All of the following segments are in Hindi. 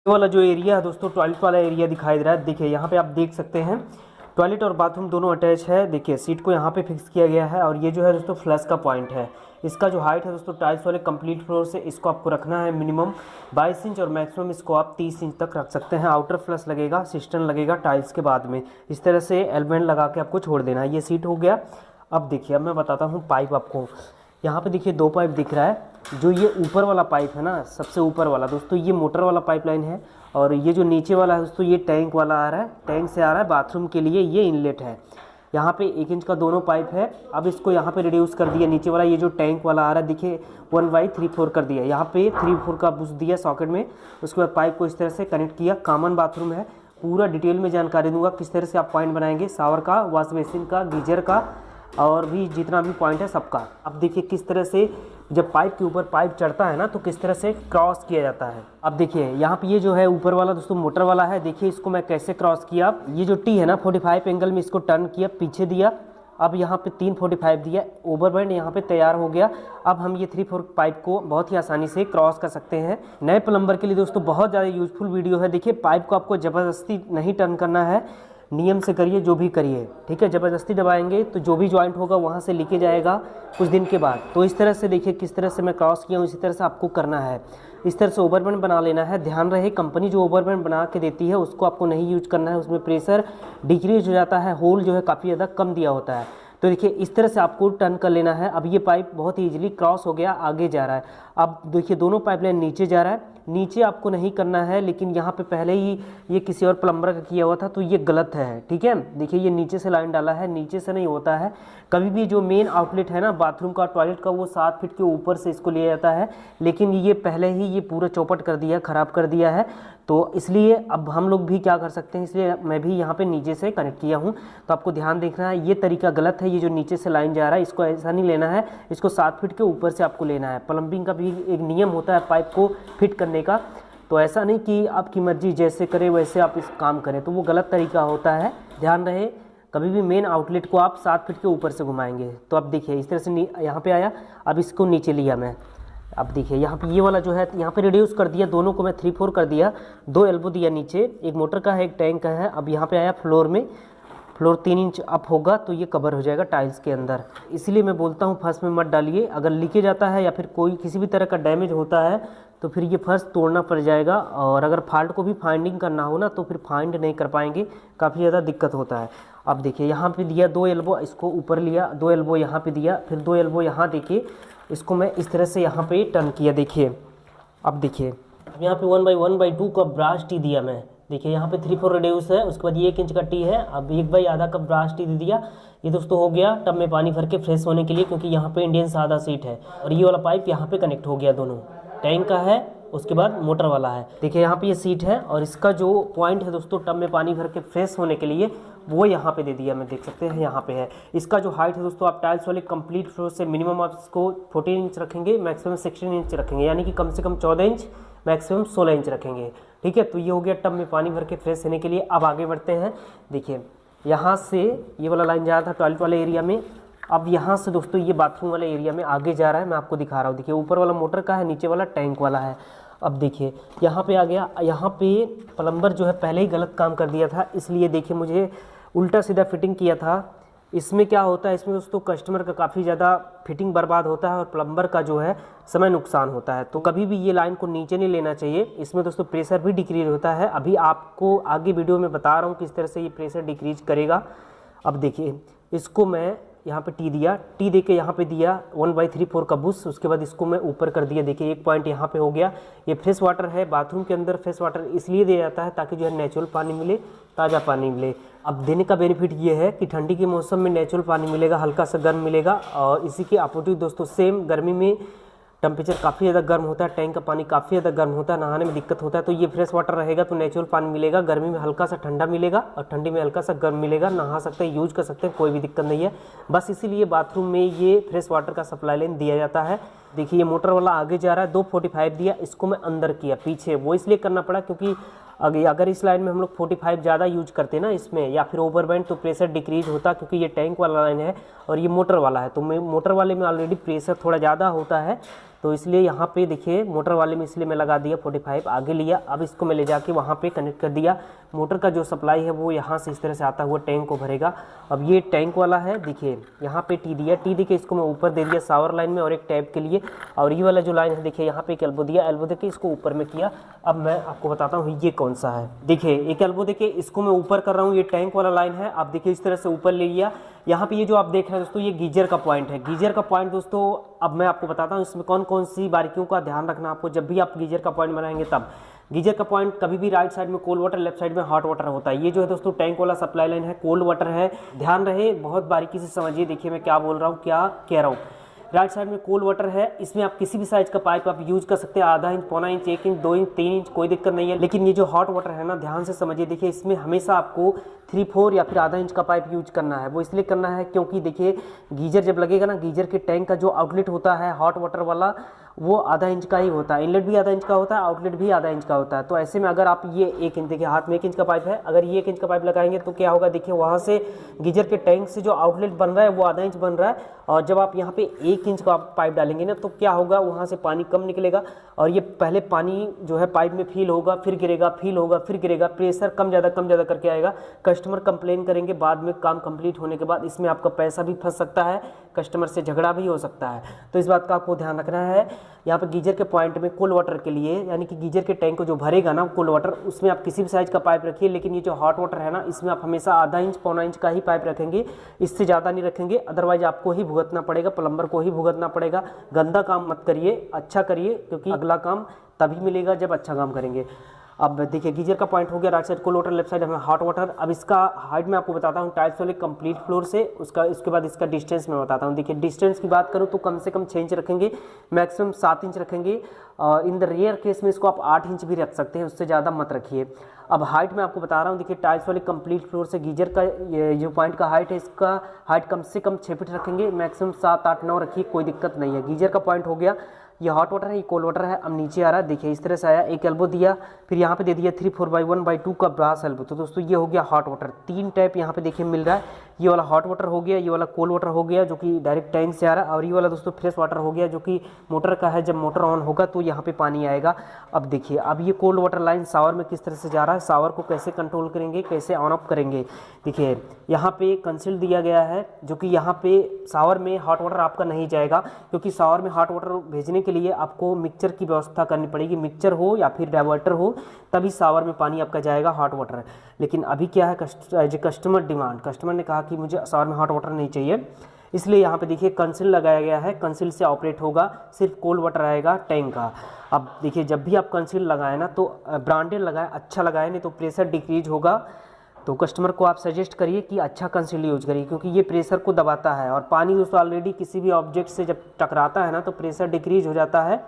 ये वाला जो एरिया है दोस्तों, टॉयलेट वाला एरिया दिखाई दे रहा है। देखिए यहाँ पे आप देख सकते हैं टॉयलेट और बाथरूम दोनों अटैच है। देखिए सीट को यहाँ पे फिक्स किया गया है और ये जो है दोस्तों फ्लश का पॉइंट है। इसका जो हाइट है दोस्तों टाइल्स वाले कंप्लीट फ्लोर से इसको आपको रखना है मिनिमम 22 इंच और मैक्सिमम इसको आप 30 इंच तक रख सकते हैं। आउटर फ्लश लगेगा, सिस्टम लगेगा टाइल्स के बाद में। इस तरह से एलिमेंट लगा के आपको छोड़ देना है। ये सीट हो गया। अब देखिए, अब मैं बताता हूँ पाइप आपको। यहाँ पे देखिए 2 पाइप दिख रहा है। जो ये ऊपर वाला पाइप है ना, सबसे ऊपर वाला दोस्तों, ये मोटर वाला पाइपलाइन है। और ये जो नीचे वाला है दोस्तों, ये टैंक वाला आ रहा है। टैंक से आ रहा है बाथरूम के लिए, ये इनलेट है। यहाँ पे 1 इंच का दोनों पाइप है। अब इसको यहाँ पे रिड्यूस कर दिया। नीचे वाला ये जो टैंक वाला आ रहा है देखिए 1/3/4 कर दिया। यहाँ पे 3/4 का बुश दिया सॉकेट में। उसके बाद पाइप को इस तरह से कनेक्ट किया। कॉमन बाथरूम है। पूरा डिटेल में जानकारी दूंगा किस तरह से आप पॉइंट बनाएंगे, शावर का, वॉश बेसिन का, गीजर का और भी जितना भी पॉइंट है सबका। अब देखिए किस तरह से जब पाइप के ऊपर पाइप चढ़ता है ना, तो किस तरह से क्रॉस किया जाता है। अब देखिए यहाँ पे ये जो है ऊपर वाला दोस्तों मोटर वाला है। देखिए इसको मैं कैसे क्रॉस किया। ये जो टी है ना 45 एंगल में इसको टर्न किया, पीछे दिया। अब यहाँ पे 345 दिया, ओवरबैंड यहाँ पे तैयार हो गया। अब हम ये 3/4 पाइप को बहुत ही आसानी से क्रॉस कर सकते हैं। नए प्लम्बर के लिए दोस्तों बहुत ज़्यादा यूजफुल वीडियो है। देखिए पाइप को आपको ज़बरदस्ती नहीं टर्न करना है, नियम से करिए जो भी करिए, ठीक है। ज़बरदस्ती दबाएंगे तो जो भी जॉइंट होगा वहाँ से लीकेज जाएगा कुछ दिन के बाद। तो इस तरह से देखिए किस तरह से मैं क्रॉस किया हूँ, इसी तरह से आपको करना है। इस तरह से ओवरबैंड बना लेना है। ध्यान रहे कंपनी जो ओवरबैंड बना के देती है उसको आपको नहीं यूज करना है। उसमें प्रेशर डिक्रीज हो जाता है, होल जो है काफ़ी ज़्यादा कम दिया होता है। तो देखिए इस तरह से आपको टर्न कर लेना है। अब ये पाइप बहुत ही ईजिली क्रॉस हो गया, आगे जा रहा है। अब देखिए दोनों पाइपलाइन नीचे जा रहा है। नीचे आपको नहीं करना है, लेकिन यहाँ पे पहले ही ये किसी और प्लम्बर का किया हुआ था तो ये गलत है, ठीक है। देखिए ये नीचे से लाइन डाला है, नीचे से नहीं होता है। कभी भी जो मेन आउटलेट है ना बाथरूम का, टॉयलेट का, वो 7 फीट के ऊपर से इसको लिया जाता है। लेकिन ये पहले ही ये पूरा चौपट कर दिया, ख़राब कर दिया है। तो इसलिए अब हम लोग भी क्या कर सकते हैं, इसलिए मैं भी यहाँ पे नीचे से कनेक्ट किया हूँ। तो आपको ध्यान देखना है, ये तरीका गलत है। ये जो नीचे से लाइन जा रहा है इसको ऐसा नहीं लेना है, इसको 7 फीट के ऊपर से आपको लेना है। प्लम्बिंग का भी एक नियम होता है पाइप को फिट करने का। तो ऐसा नहीं कि आपकी मर्जी जैसे करे वैसे आप इस काम करें, तो वो गलत तरीका होता है। ध्यान रहे कभी भी मेन आउटलेट को आप 7 फीट के ऊपर से घुमाएंगे। तो अब देखिए इस तरह से यहाँ पे आया। अब इसको नीचे लिया मैं। अब देखिए यहाँ पे ये वाला जो है यहाँ पे रिड्यूस कर दिया, दोनों को मैं 3/4 कर दिया। 2 एल्बो दिया नीचे, एक मोटर का है एक टैंक का है। अब यहाँ पे आया फ्लोर में, फ्लोर 3 इंच अप होगा तो ये कवर हो जाएगा टाइल्स के अंदर। इसीलिए मैं बोलता हूँ फर्श में मत डालिए। अगर लीकेज आता है या फिर कोई किसी भी तरह का डैमेज होता है तो फिर ये फर्श तोड़ना पड़ जाएगा। और अगर फॉल्ट को भी फाइंडिंग करना हो ना तो फिर फाइंड नहीं कर पाएंगे, काफ़ी ज़्यादा दिक्कत होता है। अब देखिए यहाँ पे दिया 2 एल्बो, इसको ऊपर लिया, 2 एल्बो यहाँ पे दिया, फिर 2 एल्बो यहाँ। देखिए इसको मैं इस तरह से यहाँ पे टर्न किया। देखिए अब देखिए यहाँ पे 1/1/2 का ब्रास टी दिया मैं। देखिए यहाँ पे 3/4 रिड्यूस है, उसके बाद ये 1 इंच का टी है। अब 1/2 कप ब्रास टी दे दिया। ये दोस्तों हो गया टब में पानी भर के फ्रेश होने के लिए, क्योंकि यहाँ पे इंडियन सादा सीट है। और ये वाला पाइप यहाँ पे कनेक्ट हो गया, दोनों टैंक का है, उसके बाद मोटर वाला है। देखिए यहाँ पे ये सीट है और इसका जो पॉइंट है दोस्तों टब में पानी भर के फ्रेश होने के लिए, वो यहाँ पे दे दिया मैं, देख सकते हैं यहाँ पे है। इसका जो हाइट है दोस्तों, आप टाइल्स वाले कंप्लीट फ्लोर से मिनिमम आप इसको 14 इंच रखेंगे, मैक्सिमम 16 इंच रखेंगे, यानी कि कम से कम 14 इंच, मैक्सिमम 16 इंच रखेंगे, ठीक है। तो ये हो गया टब में पानी भर के फ्रेश होने के लिए। अब आगे बढ़ते हैं। देखिए यहाँ से ये वाला लाइन जा रहा था टॉयलेट वाले एरिया में। अब यहाँ से दोस्तों ये बाथरूम वाले एरिया में आगे जा रहा है। मैं आपको दिखा रहा हूँ। देखिए ऊपर वाला मोटर का है, नीचे वाला टैंक वाला है। अब देखिए यहाँ पे आ गया। यहाँ पे प्लम्बर जो है पहले ही गलत काम कर दिया था, इसलिए देखिए मुझे उल्टा सीधा फिटिंग किया था। इसमें क्या होता है, इसमें दोस्तों कस्टमर का काफ़ी ज़्यादा फिटिंग बर्बाद होता है और प्लम्बर का जो है समय नुकसान होता है। तो कभी भी ये लाइन को नीचे नहीं लेना चाहिए। इसमें दोस्तों प्रेशर भी डिक्रीज होता है। अभी आपको आगे वीडियो में बता रहा हूँ किस तरह से ये प्रेशर डिक्रीज करेगा। अब देखिए इसको मैं यहाँ पे टी दिया, टी दे के यहाँ पे दिया 1/3/4 का बुश। उसके बाद इसको मैं ऊपर कर दिया। देखिए एक पॉइंट यहाँ पे हो गया। ये फ्रेश वाटर है, बाथरूम के अंदर फ्रेश वाटर इसलिए दिया जाता है ताकि जो है नेचुरल पानी मिले, ताज़ा पानी मिले। अब देने का बेनिफिट ये है कि ठंडी के मौसम में नेचुरल पानी मिलेगा, हल्का सा गर्म मिलेगा। और इसी के अपोजिट दोस्तों सेम गर्मी में टेम्परेचर काफ़ी ज़्यादा गर्म होता है, टैंक का पानी काफ़ी ज़्यादा गर्म होता है, नहाने में दिक्कत होता है। तो ये फ्रेश वाटर रहेगा तो नेचुरल पानी मिलेगा, गर्मी में हल्का सा ठंडा मिलेगा और ठंडी में हल्का सा गर्म मिलेगा। नहा सकते हैं, यूज कर सकते हैं, कोई भी दिक्कत नहीं है। बस इसीलिए बाथरूम में ये फ्रेश वाटर का सप्लाई लाइन दिया जाता है। देखिए ये मोटर वाला आगे जा रहा है, 245 दिया, इसको मैं अंदर किया पीछे। वो इसलिए करना पड़ा क्योंकि अगर इस लाइन में हम लोग 45 ज़्यादा यूज करते हैं ना इसमें, या फिर ओवरबैंड, तो प्रेशर डिक्रीज होता, क्योंकि ये टैंक वाला लाइन है और ये मोटर वाला है। तो मैं मोटर वाले में ऑलरेडी प्रेशर थोड़ा ज़्यादा होता है, तो इसलिए यहाँ पे देखिए मोटर वाले में इसलिए मैं लगा दिया 45, आगे लिया। अब इसको मैं ले जाके वहाँ पे कनेक्ट कर दिया। मोटर का जो सप्लाई है वो यहाँ से इस तरह से आता हुआ टैंक को भरेगा। अब ये टैंक वाला है, देखिए यहाँ पे टी दिया, टी दी के इसको मैं ऊपर दे दिया शावर लाइन में और एक टैप के लिए। और ये वाला जो लाइन है देखिए यहाँ पे एक एल्बो दिया, एल्बो दे के इसको ऊपर में किया। अब मैं आपको बताता हूँ ये कौन सा है। देखिए एक एल्बो दे के इसको मैं ऊपर कर रहा हूँ, ये टैंक वाला लाइन है। आप देखिए इस तरह से ऊपर ले लिया। यहाँ पे ये जो आप देख रहे हैं दोस्तों, ये गीजर का पॉइंट है। गीजर का पॉइंट दोस्तों अब मैं आपको बताता हूँ इसमें कौन कौन सी बारीकियों का ध्यान रखना आपको जब भी आप गीजर का पॉइंट बनाएंगे। तब गीजर का पॉइंट कभी भी राइट साइड में कोल्ड वाटर, लेफ्ट साइड में हॉट वाटर होता है। ये जो है दोस्तों टैंक वाला सप्लाई लाइन है, कोल्ड वाटर है। ध्यान रहे, बहुत बारीकी से समझिए। देखिए मैं क्या बोल रहा हूँ, क्या कह रहा हूँ। राइट साइड में कोल्ड वाटर है, इसमें आप किसी भी साइज का पाइप आप यूज कर सकते हैं, आधा इंच, पौना इंच, 1 इंच, 2 इंच, 3 इंच, कोई दिक्कत नहीं है। लेकिन ये जो हॉट वाटर है ना, ध्यान से समझिए। देखिए इसमें हमेशा आपको 3/4 या फिर आधा इंच का पाइप यूज करना है। वो इसलिए करना है क्योंकि देखिए गीजर जब लगेगा ना, गीजर के टैंक का जो आउटलेट होता है हॉट वाटर वाला, वो आधा इंच का ही होता है। इनलेट भी आधा इंच का होता है, आउटलेट भी आधा इंच का होता है। तो ऐसे में अगर आप ये 1 इंच, देखिए हाथ में 1 इंच का पाइप है, अगर ये 1 इंच का पाइप लगाएंगे तो क्या होगा, देखिए वहाँ से गीजर के टैंक से जो आउटलेट बन रहा है वो आधा इंच बन रहा है। और जब आप यहाँ पे 1 इंच का पाइप डालेंगे ना, तो क्या होगा, वहाँ से पानी कम निकलेगा और ये पहले पानी जो है पाइप में फील होगा, फिर गिरेगा, फील होगा, फिर गिरेगा, प्रेशर कम ज़्यादा करके आएगा। कस्टमर कंप्लेन करेंगे बाद में, काम कंप्लीट होने के बाद। इसमें आपका पैसा भी फंस सकता है, कस्टमर से झगड़ा भी हो सकता है। तो इस बात का आपको ध्यान रखना है। यहाँ पर गीजर के पॉइंट में कोल्ड वाटर के लिए, यानी कि गीजर के टैंक को जो भरेगा ना कोल्ड वाटर, उसमें आप किसी भी साइज का पाइप रखिए। लेकिन ये जो हॉट वाटर है ना, इसमें आप हमेशा आधा इंच, पौना इंच का ही पाइप रखेंगे, इससे ज़्यादा नहीं रखेंगे। अदरवाइज आपको ही भुगतना पड़ेगा, प्लम्बर को ही भुगतना पड़ेगा। गंदा काम मत करिए, अच्छा करिए, क्योंकि अगला काम तभी मिलेगा जब अच्छा काम करेंगे। अब देखिए गीजर का पॉइंट हो गया, right side cold water, left side हमें हॉट वाटर। अब इसका हाइट मैं आपको बताता हूँ टाइल्स वाले कंप्लीट फ्लोर से, उसके बाद इसका डिस्टेंस मैं बताता हूँ। देखिए डिस्टेंस की बात करूँ तो कम से कम 6 इंच रखेंगे, मैक्सिमम 7 इंच रखेंगे। और इन द रेयर केस में इसको आप 8 इंच भी रख सकते हैं, उससे ज़्यादा मत रखिए। अब हाइट मैं आपको बता रहा हूँ। देखिए टाइल्स वाले कंप्लीट फ्लोर से गीजर का ये जो पॉइंट का हाइट है, इसका हाइट कम से कम 6 फीट रखेंगे, मैक्सिमम 7, 8, 9 रखिए, कोई दिक्कत नहीं है। गीजर का पॉइंट हो गया, ये हॉट वाटर है, ये कोल्ड वाटर है। अब नीचे आ रहा है, देखिए इस तरह से आया, एक एल्बो दिया, फिर यहाँ पे दे दिया 3/4/1/2 का ब्रास एल्बो। तो दोस्तों ये हो गया हॉट वाटर। 3 टैप यहाँ पे देखिए मिल रहा है। ये वाला हॉट वाटर हो गया, ये वाला कोल्ड वाटर हो गया जो कि डायरेक्ट टैंक से आ रहा है, और ये वाला दोस्तों फ्रेश वाटर हो गया जो कि मोटर का है। जब मोटर ऑन होगा तो यहाँ पे पानी आएगा। अब देखिए अब ये कोल्ड वाटर लाइन शावर में किस तरह से जा रहा है, शावर को कैसे कंट्रोल करेंगे, कैसे ऑन ऑफ करेंगे। देखिए यहाँ पे कंसील दिया गया है, जो कि यहाँ पे शावर में हॉट वाटर आपका नहीं जाएगा, क्योंकि शावर में हॉट वाटर भेजने के लिए आपको मिक्सचर की व्यवस्था करनी पड़ेगी। मिक्सचर हो या फिर डाइवर्टर हो, तभी शावर में पानी आपका जाएगा हॉट वाटर। लेकिन अभी क्या है, कस्टमर डिमांड, कस्टमर ने कहा कि मुझे शावर में हॉट वाटर नहीं चाहिए, इसलिए यहाँ पे देखिए कंसील लगाया गया है। कंसील से ऑपरेट होगा, सिर्फ कोल्ड वाटर आएगा टैंक का। अब देखिए जब भी आप कंसील लगाएं ना, तो ब्रांडेड लगाएं, अच्छा लगाएं, नहीं तो प्रेशर डिक्रीज होगा। तो कस्टमर को आप सजेस्ट करिए कि अच्छा कंसील यूज करिए, क्योंकि ये प्रेशर को दबाता है। और पानी दोस्तों ऑलरेडी किसी भी ऑब्जेक्ट से जब टकराता है ना, तो प्रेशर डिक्रीज हो जाता है।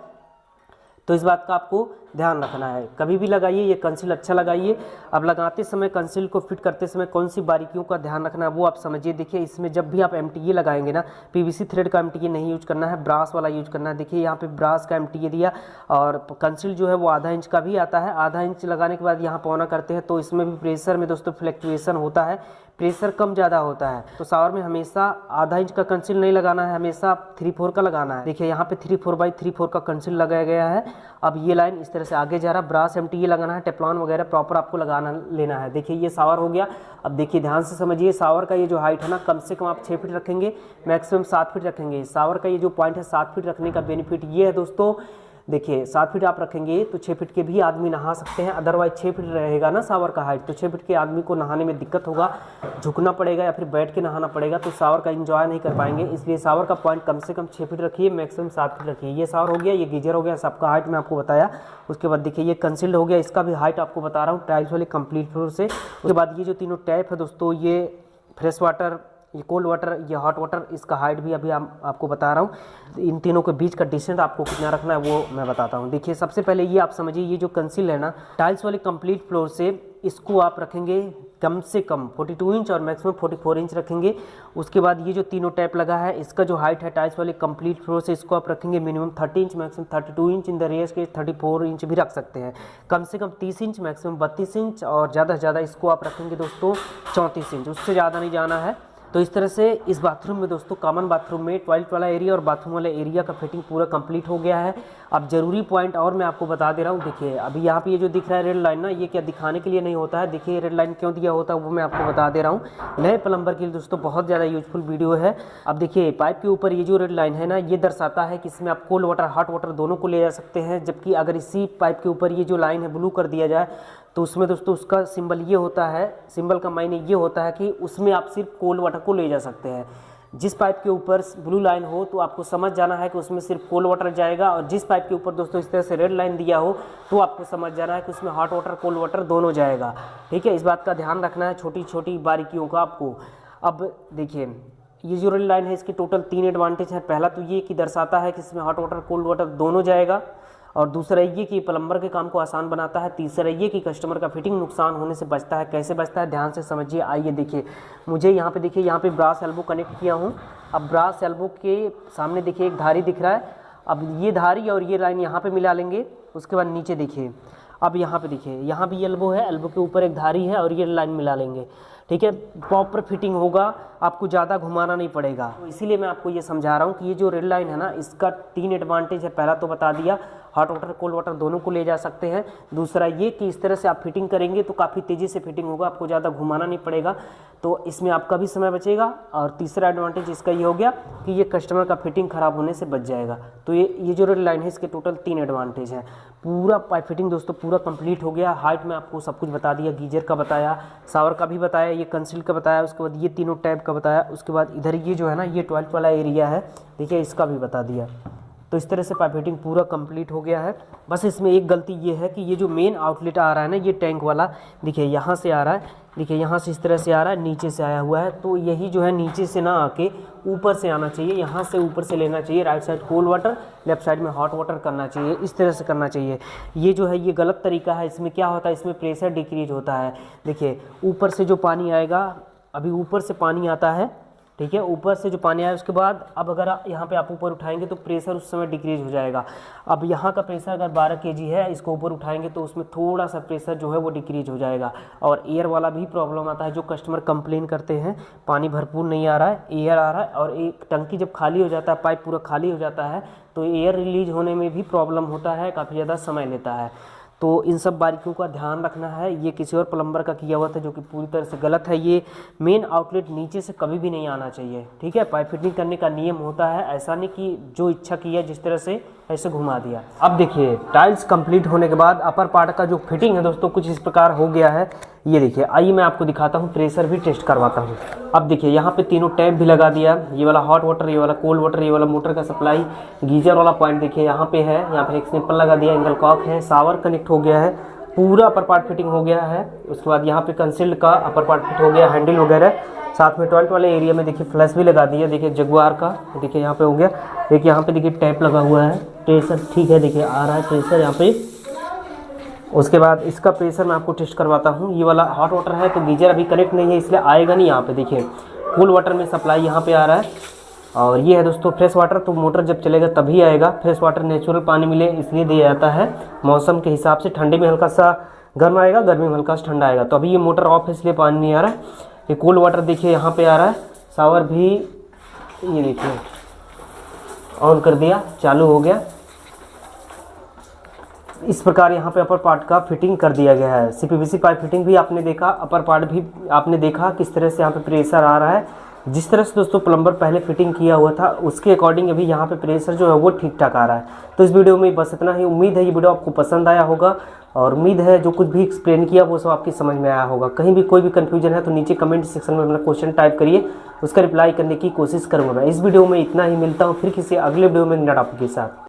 तो इस बात का आपको ध्यान रखना है। कभी भी लगाइए, ये कंसील अच्छा लगाइए। अब लगाते समय, कंसील को फिट करते समय कौन सी बारीकियों का ध्यान रखना है वो आप समझिए। देखिए इसमें जब भी आप एमटीए लगाएंगे ना, पीवीसी थ्रेड का एमटीए नहीं यूज करना है, ब्रास वाला यूज करना है। देखिए यहाँ पे ब्रास का एमटीए दिया, और कंसील जो है वो आधा इंच का भी आता है। आधा इंच लगाने के बाद यहाँ पौना करते हैं, तो इसमें भी प्रेशर में दोस्तों फ्लक्चुएशन होता है, प्रेशर कम ज़्यादा होता है। तो शावर में हमेशा आधा इंच का कंसील नहीं लगाना है, हमेशा 3/4 का लगाना है। देखिए यहाँ पे 3/4/3/4 का कंसील लगाया गया है। अब ये लाइन इस तरह से आगे जा रहा है, ब्रास एमटीए लगाना है, टेफ्लॉन वगैरह प्रॉपर आपको लगाना लेना है। देखिए ये शावर हो गया। अब देखिए ध्यान से समझिए, शावर का ये जो हाइट है ना, कम से कम आप 6 फीट रखेंगे, मैक्सिमम 7 फीट रखेंगे। शावर का ये जो पॉइंट है 7 फीट रखने का बेनिफिट ये है दोस्तों, देखिए 7 फीट आप रखेंगे तो 6 फीट के भी आदमी नहा सकते हैं। अदरवाइज 6 फीट रहेगा ना शावर का हाइट, तो 6 फीट के आदमी को नहाने में दिक्कत होगा, झुकना पड़ेगा या फिर बैठ के नहाना पड़ेगा, तो शावर का एंजॉय नहीं कर पाएंगे। इसलिए शावर का पॉइंट कम से कम 6 फीट रखिए, मैक्सिमम 7 फीट रखिए। ये शावर हो गया, ये गीजर हो गया, सबका हाइट मैं आपको बताया। उसके बाद देखिए ये कंसील्ड हो गया, इसका भी हाइट आपको बता रहा हूँ टाइल्स वाले कंप्लीट फ्लोर से। उसके बाद ये जो तीनों टैप है दोस्तों, ये फ्रेश वाटर, ये कोल्ड वाटर, ये हॉट वाटर, इसका हाइट भी अभी आपको बता रहा हूँ। इन तीनों के बीच का डिस्टेंस आपको कितना रखना है वो मैं बताता हूँ। देखिए सबसे पहले ये आप समझिए, ये जो कंसील है ना टाइल्स वाले कंप्लीट फ्लोर से, इसको आप रखेंगे कम से कम 42 इंच और मैक्सिमम 44 इंच रखेंगे। उसके बाद ये जो तीनों टैप लगा है, इसका जो हाइट है टाइल्स वाले कंप्लीट फ्लोर से, इसको आप रखेंगे minimum 30 inch, maximum 32 inch, in the rare case 34 inch भी रख सकते हैं। कम से कम 30 इंच, मैक्सिमम 32 इंच, और ज़्यादा से ज़्यादा इसको आप रखेंगे दोस्तों 34 इंच, उससे ज़्यादा नहीं जाना है। तो इस तरह से इस बाथरूम में दोस्तों, कॉमन बाथरूम में टॉयलेट वाला एरिया और बाथरूम वाला एरिया का फिटिंग पूरा कंप्लीट हो गया है। अब जरूरी पॉइंट और मैं आपको बता दे रहा हूँ। देखिए अभी यहाँ पे ये जो दिख रहा है रेड लाइन ना, ये क्या दिखाने के लिए नहीं होता है। देखिए रेड लाइन क्यों दिया होता है वो मैं आपको बता दे रहा हूँ। नए प्लम्बर के लिए दोस्तों बहुत ज़्यादा यूजफुल वीडियो है। अब देखिए पाइप के ऊपर ये जो रेड लाइन है ना, ये दर्शाता है कि इसमें आप कोल्ड वाटर हॉट वाटर दोनों को ले जा सकते हैं। जबकि अगर इसी पाइप के ऊपर ये जो लाइन है ब्लू कर दिया जाए तो उसमें दोस्तों उसका सिंबल ये होता है, सिंबल का मायने ये होता है कि उसमें आप सिर्फ कोल्ड वाटर को ले जा सकते हैं। जिस पाइप के ऊपर ब्लू लाइन हो तो आपको समझ जाना है कि उसमें सिर्फ कोल्ड वाटर जाएगा, और जिस पाइप के ऊपर दोस्तों इस तरह से रेड लाइन दिया हो तो आपको समझ जाना है कि उसमें हॉट वाटर कोल्ड वाटर दोनों जाएगा। ठीक है, इस बात का ध्यान रखना है, छोटी छोटी बारीकियों का आपको। अब देखिए ये जो रेड लाइन है इसके टोटल 3 एडवांटेज है। पहला तो ये कि दर्शाता है कि इसमें हॉट वाटर कोल्ड वाटर दोनों जाएगा, और दूसरा ये कि प्लम्बर के काम को आसान बनाता है। तीसरा ये कि कस्टमर का फिटिंग नुकसान होने से बचता है। कैसे बचता है ध्यान से समझिए। आइए देखिए, मुझे यहाँ पे देखिए, यहाँ पे ब्रास एल्बो कनेक्ट किया हूँ। अब ब्रास एल्बो के सामने देखिए एक धारी दिख रहा है। अब ये धारी और ये लाइन यहाँ पे मिला लेंगे। उसके बाद नीचे देखिए, अब यहाँ पे देखिए, यहाँ भी एल्बो है, एल्बो के ऊपर एक धारी है और ये लाइन मिला लेंगे। ठीक है, प्रॉपर फिटिंग होगा, आपको ज़्यादा घुमाना नहीं पड़ेगा। तो इसीलिए मैं आपको ये समझा रहा हूँ कि ये जो रेड लाइन है ना, इसका 3 एडवांटेज है। पहला तो बता दिया, हॉट वाटर कोल्ड वाटर दोनों को ले जा सकते हैं। दूसरा ये कि इस तरह से आप फिटिंग करेंगे तो काफ़ी तेज़ी से फिटिंग होगा, आपको ज़्यादा घुमाना नहीं पड़ेगा, तो इसमें आपका भी समय बचेगा। और तीसरा एडवांटेज इसका ये हो गया कि ये कस्टमर का फिटिंग ख़राब होने से बच जाएगा। तो ये जो रेड लाइन है इसके टोटल 3 एडवांटेज हैं। पूरा पाइप फिटिंग दोस्तों पूरा कंप्लीट हो गया। हाइट में आपको सब कुछ बता दिया, गीजर का बताया, शावर का भी बताया, ये कंसील का बताया, उसके बाद ये तीनों टैब का बताया, उसके बाद इधर ये जो है ना, ये टॉयलेट वाला एरिया है, देखिए इसका भी बता दिया। तो इस तरह से पाइप फिटिंग पूरा कंप्लीट हो गया है। बस इसमें एक गलती ये है कि ये जो मेन आउटलेट आ रहा है ना, ये टैंक वाला, देखिए यहाँ से आ रहा है, देखिए यहाँ से इस तरह से आ रहा है, नीचे से आया हुआ है। तो यही जो है नीचे से ना आके ऊपर से आना चाहिए, यहाँ से ऊपर से लेना चाहिए। Right side cold water, left side में हॉट वाटर करना चाहिए, इस तरह से करना चाहिए। ये जो है ये गलत तरीका है। इसमें क्या होता है, इसमें प्रेशर डिक्रीज होता है। देखिए ऊपर से जो पानी आएगा, अभी ऊपर से पानी आता है, ठीक है, ऊपर से जो पानी आया उसके बाद अब अगर यहाँ पे आप ऊपर उठाएंगे तो प्रेशर उस समय डिक्रीज हो जाएगा। अब यहाँ का प्रेशर अगर 12 kg है, इसको ऊपर उठाएंगे तो उसमें थोड़ा सा प्रेशर जो है वो डिक्रीज हो जाएगा। और एयर वाला भी प्रॉब्लम आता है, जो कस्टमर कंप्लेन करते हैं पानी भरपूर नहीं आ रहा है, एयर आ रहा है। और एक टंकी जब खाली हो जाता है, पाइप पूरा खाली हो जाता है, तो एयर रिलीज होने में भी प्रॉब्लम होता है, काफ़ी ज़्यादा समय लेता है। तो इन सब बारीकियों का ध्यान रखना है। ये किसी और प्लम्बर का किया हुआ था जो कि पूरी तरह से गलत है। ये मेन आउटलेट नीचे से कभी भी नहीं आना चाहिए। ठीक है, पाइप फिटिंग करने का नियम होता है, ऐसा नहीं कि जो इच्छा किया जिस तरह से ऐसे घुमा दिया। अब देखिए टाइल्स कंप्लीट होने के बाद अपर पार्ट का जो फिटिंग है दोस्तों कुछ इस प्रकार हो गया है। ये देखिए, आइए मैं आपको दिखाता हूँ, प्रेशर भी टेस्ट करवाता हूँ। अब देखिए यहाँ पे तीनों टैप भी लगा दिया, ये वाला हॉट वाटर, ये वाला कोल्ड वाटर, ये वाला मोटर का सप्लाई, गीजर वाला पॉइंट देखिए यहाँ पे है, यहाँ पे एक सिंपल लगा दिया, एंगल कॉक है, शावर कनेक्ट हो गया है, पूरा अपर पार्ट फिटिंग हो गया है। उसके बाद यहाँ पे कंसील्ड का अपर पार्ट फिट हो गया, हैंडल वगैरह, साथ में टॉयलेट वाले एरिया में देखिए फ्लश भी लगा दिया, देखिए जगुआर का, देखिए यहाँ पे हो गया। देखिए यहाँ पे देखिए टैप लगा हुआ है, प्रेशर ठीक है, देखिए आ रहा है प्रेशर यहाँ पे। उसके बाद इसका प्रेशर मैं आपको टेस्ट करवाता हूँ। ये वाला हॉट वाटर है तो गीजर अभी कनेक्ट नहीं है इसलिए आएगा नहीं। यहाँ पे देखिए कूल वाटर में सप्लाई यहाँ पे आ रहा है, और ये है दोस्तों फ्रेश वाटर, तो मोटर जब चलेगा तभी आएगा। फ्रेश वाटर नेचुरल पानी मिले इसलिए दिया जाता है मौसम के हिसाब से, ठंडे में हल्का सा गर्म आएगा, गर्मी में हल्का सा ठंडा आएगा। तो अभी ये मोटर ऑफ है इसलिए पानी नहीं आ रहा है। ये कोल्ड वाटर देखिए यहाँ पे आ रहा है, शावर भी ये देखिए ऑन कर दिया, चालू हो गया। इस प्रकार यहाँ पे अपर पार्ट का फिटिंग कर दिया गया है। CPVC पाइप फिटिंग भी आपने देखा, अपर पार्ट भी आपने देखा किस तरह से यहाँ पे प्रेशर आ रहा है। जिस तरह से दोस्तों प्लम्बर पहले फिटिंग किया हुआ था उसके अकॉर्डिंग अभी यहाँ पे प्रेशर जो है वो ठीक ठाक आ रहा है। तो इस वीडियो में बस इतना ही। उम्मीद है ये वीडियो आपको पसंद आया होगा, और उम्मीद है जो कुछ भी एक्सप्लेन किया वो सब आपकी समझ में आया होगा। कहीं भी कोई भी कन्फ्यूजन है तो नीचे कमेंट सेक्शन में अपना क्वेश्चन टाइप करिए, उसका रिप्लाई करने की कोशिश करूँगा मैं। इस वीडियो में इतना ही, मिलता हूँ फिर किसी अगले वीडियो में नए टॉपिक के साथ।